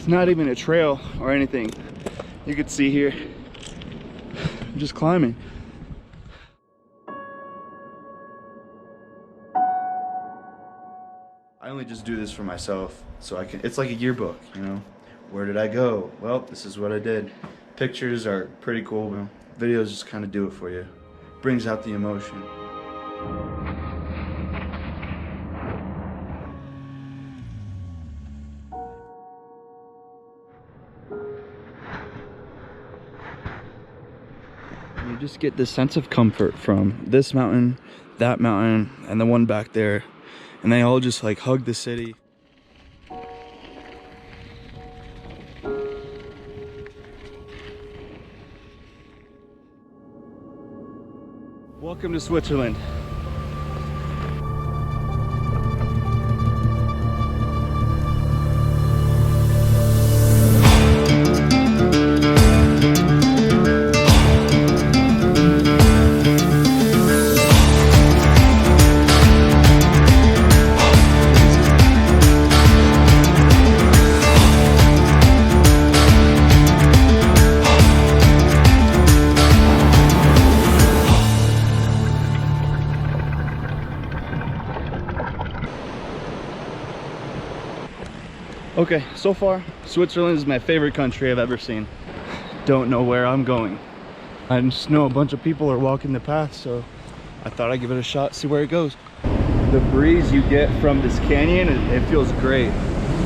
not even a trail or anything. You could see here, I'm just climbing. I only just do this for myself, so I can, it's like a yearbook, you know? Where did I go? Well, this is what I did. Pictures are pretty cool, but videos just kind of do it for you. Brings out the emotion. You just get this sense of comfort from this mountain, that mountain, and the one back there. And they all just like hug the city. Welcome to Switzerland. Okay, so far, Switzerland is my favorite country I've ever seen. Don't know where I'm going. I just know a bunch of people are walking the path, so I thought I'd give it a shot, see where it goes. The breeze you get from this canyon, it feels great.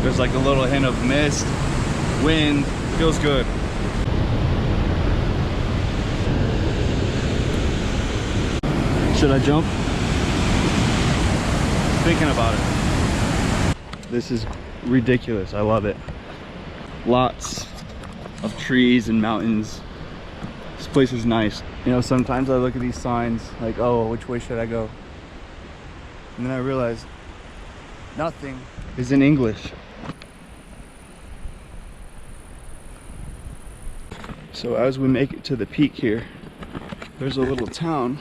There's like a little hint of mist, wind, feels good. Should I jump? Thinking about it. This is ridiculous. I love it. Lots of trees and mountains. This place is nice. You know, sometimes I look at these signs like, oh, which way should I go? And then I realize nothing is in English. So as we make it to the peak here, there's a little town.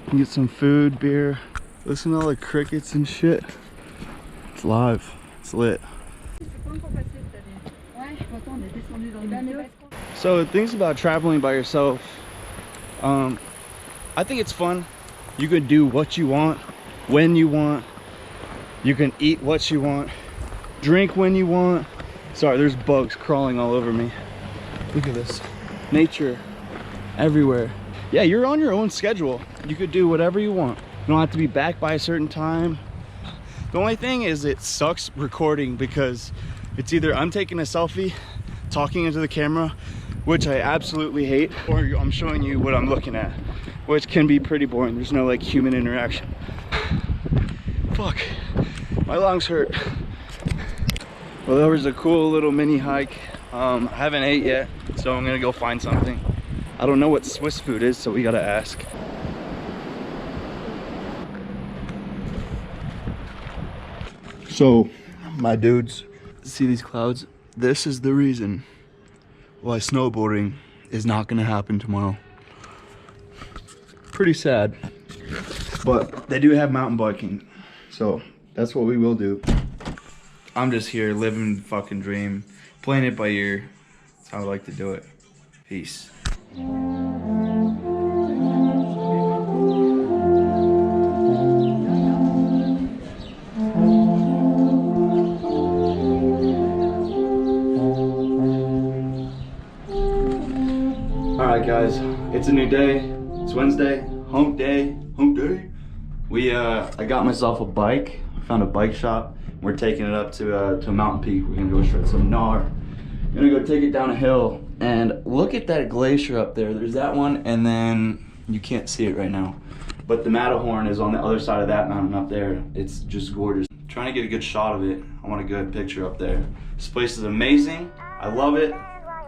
You can get some food, beer. Listen to all the crickets and shit. It's live. It's lit. So things about traveling by yourself, I think it's fun. You can do what you want, when you want. You can eat what you want, drink when you want. Sorry, there's bugs crawling all over me. Look at this. Nature everywhere. Yeah, you're on your own schedule. You could do whatever you want. You don't have to be back by a certain time. The only thing is it sucks recording because it's either I'm taking a selfie, talking into the camera, which I absolutely hate, or I'm showing you what I'm looking at, which can be pretty boring. There's no like human interaction. Fuck, my lungs hurt. Well, there was a cool little mini hike. I haven't ate yet, so I'm gonna go find something. I don't know what Swiss food is, so we gotta ask. So, my dudes, see these clouds? This is the reason why snowboarding is not gonna happen tomorrow. Pretty sad, but they do have mountain biking, so that's what we will do. I'm just here living the fucking dream, playing it by ear. That's how I like to do it. Peace. Alright guys, it's a new day. It's Wednesday, hump day. I got myself a bike. I found a bike shop. We're taking it up to a mountain peak. We're gonna go shred some gnar. We're gonna go take it down a hill. And look at that glacier up there. There's that one, and then you can't see it right now. But the Matterhorn is on the other side of that mountain up there. It's just gorgeous. I'm trying to get a good shot of it. I want a good picture up there. This place is amazing. I love it.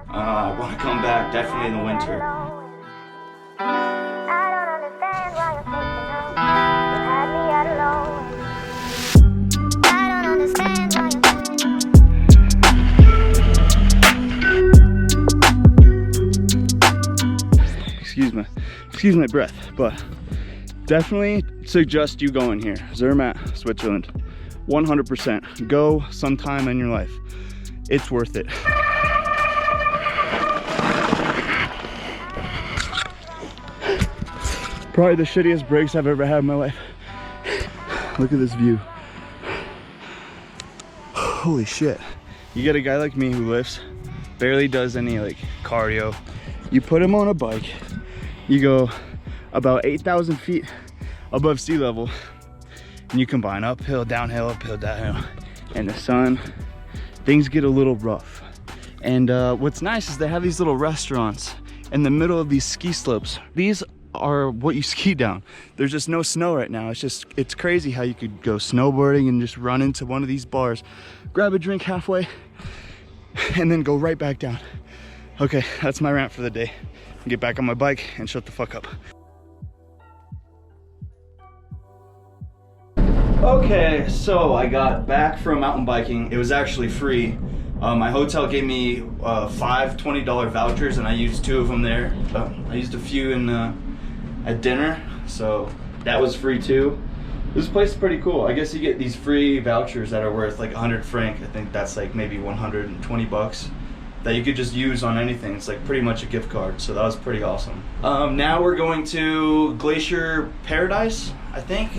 I want to come back, definitely in the winter. Excuse my breath, but definitely suggest you going here. Zermatt, Switzerland, 100%. Go sometime in your life. it's worth it. Probably the shittiest breaks I've ever had in my life. Look at this view. Holy shit. You get a guy like me who lifts, barely does any like cardio. You put him on a bike, you go about 8,000 feet above sea level, and you combine uphill, downhill, uphill, downhill. And the sun, things get a little rough. And what's nice is they have these little restaurants in the middle of these ski slopes. These are what you ski down. There's just no snow right now. It's crazy how you could go snowboarding and just run into one of these bars, grab a drink halfway, and then go right back down. Okay, that's my rant for the day. Get back on my bike and shut the fuck up. Okay, so I got back from mountain biking. It was actually free. My hotel gave me 5 $20 vouchers, and I used 2 of them there. I used a few in at dinner, so that was free too. This place is pretty cool. I guess you get these free vouchers that are worth like 100 franc. I think that's like maybe 120 bucks that you could just use on anything. It's like pretty much a gift card, so that was pretty awesome. Now we're going to Glacier Paradise, I think.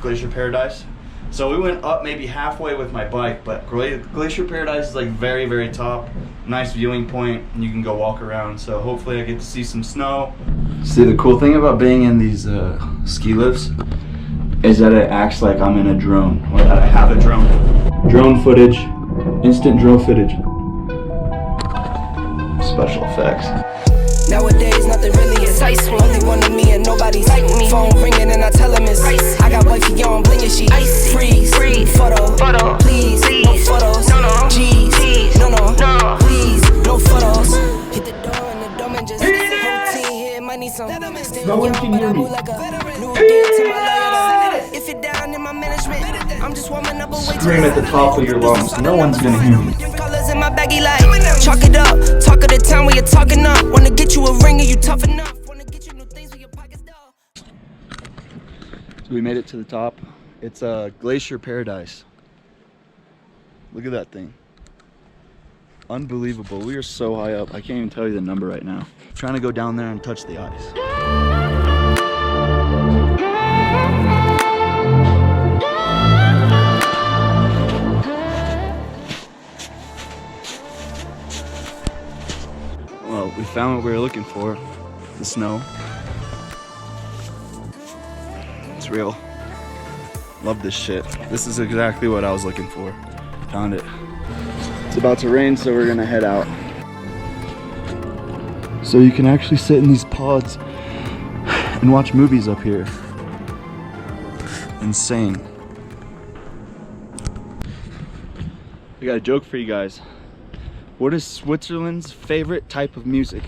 Glacier Paradise. So we went up maybe halfway with my bike, but Glacier Paradise is like very, very top. Nice viewing point, and you can go walk around. So hopefully I get to see some snow. See, the cool thing about being in these ski lifts is that it acts like I'm in a drone, or that I have a drone. Drone footage, instant drone footage. Special effects. Nowadays, nothing really excites me. Only one of me and nobody's like me. Phone ringing and I tell him it's ice. I got wifey on blingin' she icy. Freeze, photo, please, no photos. No, G's, no, please, no photos. Hit the door and the dome and just routine here. Might need some. No one can hear me. Like a new deal to my lawyer. If you're down in my management, I'm just warming up a way. Scream at the top of your lungs. No one's gonna hear me. Colors in my baggy light. Chalk it up. Talk of the town where you're talking up. Wanna get you a ring and you tough enough. Wanna get you new things with your pockets dull. So we made it to the top. It's Glacier Paradise. Look at that thing. Unbelievable. We are so high up. I can't even tell you the number right now. I'm trying to go down there and touch the ice. Well, we found what we were looking for. The snow. It's real. Love this shit. This is exactly what I was looking for. Found it. It's about to rain, so we're gonna head out. So you can actually sit in these pods and watch movies up here. Insane. I got a joke for you guys. What is Switzerland's favorite type of music?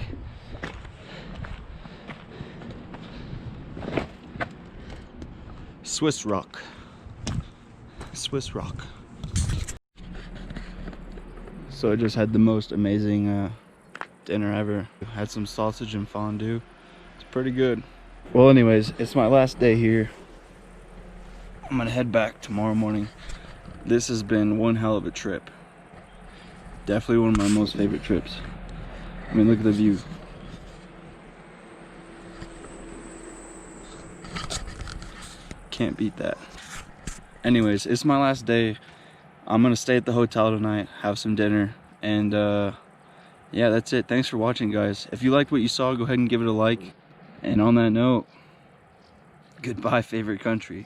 Swiss rock. Swiss rock. So I just had the most amazing dinner ever. Had some sausage and fondue. It's pretty good. Well, anyways, it's my last day here. I'm gonna head back tomorrow morning. This has been one hell of a trip. Definitely one of my most favorite trips. I mean, look at the view. Can't beat that. Anyways, it's my last day. I'm gonna stay at the hotel tonight, have some dinner, and yeah, that's it. Thanks for watching, guys. If you liked what you saw, go ahead and give it a like. And on that note, goodbye, favorite country.